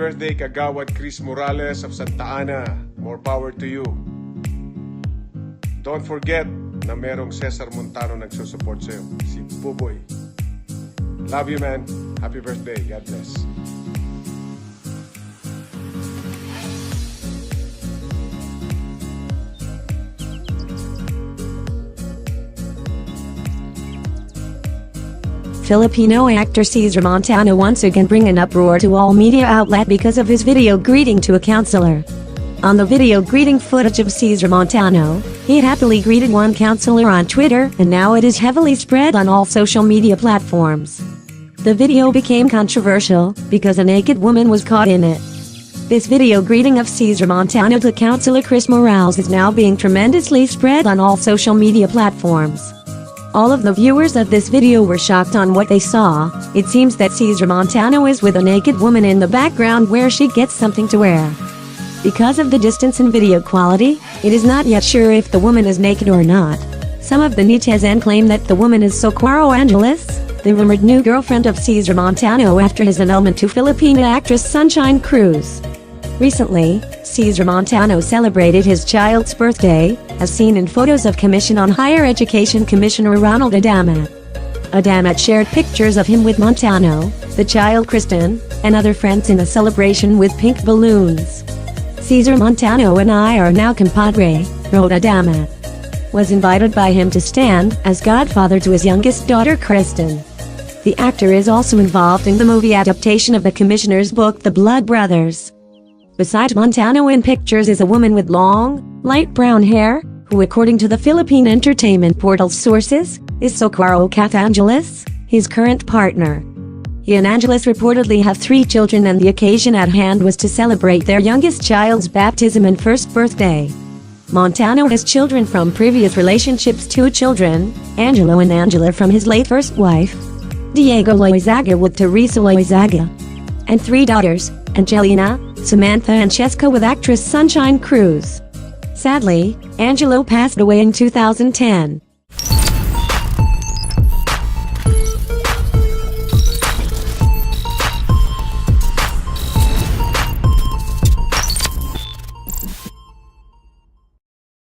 birthday, Kagawad Chris Morales of Santa Ana. More power to you. Don't forget na merong Cesar Montano nagsusupport sa'yo. Si Boboy. Love you, man. Happy birthday. God bless. Filipino actor Cesar Montano once again bring an uproar to all media outlet because of his video greeting to a counselor. On the video greeting footage of Cesar Montano, he happily greeted one counselor on Twitter, and now it is heavily spread on all social media platforms. The video became controversial because a naked woman was caught in it. This video greeting of Cesar Montano to counselor Chris Morales is now being tremendously spread on all social media platforms. All of the viewers of this video were shocked on what they saw. It seems that Cesar Montano is with a naked woman in the background where she gets something to wear. Because of the distance in video quality, it is not yet sure if the woman is naked or not. Some of the netizens claim that the woman is Socorro Angeles, the rumored new girlfriend of Cesar Montano after his annulment to Filipina actress Sunshine Cruz. Recently, Cesar Montano celebrated his child's birthday, as seen in photos of Commission on Higher Education Commissioner Ronald Adamat. Adamat shared pictures of him with Montano, the child Kristen, and other friends in a celebration with pink balloons. Cesar Montano and I are now compadre, wrote Adamat. Was invited by him to stand as godfather to his youngest daughter Kristen. The actor is also involved in the movie adaptation of the Commissioner's book The Blood Brothers. Beside Montano in pictures is a woman with long, light brown hair, who according to the Philippine entertainment portal's sources, is Socorro Angeles, his current partner. He and Angeles reportedly have 3 children, and the occasion at hand was to celebrate their youngest child's baptism and first birthday. Montano has children from previous relationships: 2 children, Angelo and Angela from his late first wife, Diego Loizaga with Teresa Loizaga, and 3 daughters, Angelina, Samantha and Cheska with actress Sunshine Cruz. Sadly, Angelo passed away in 2010.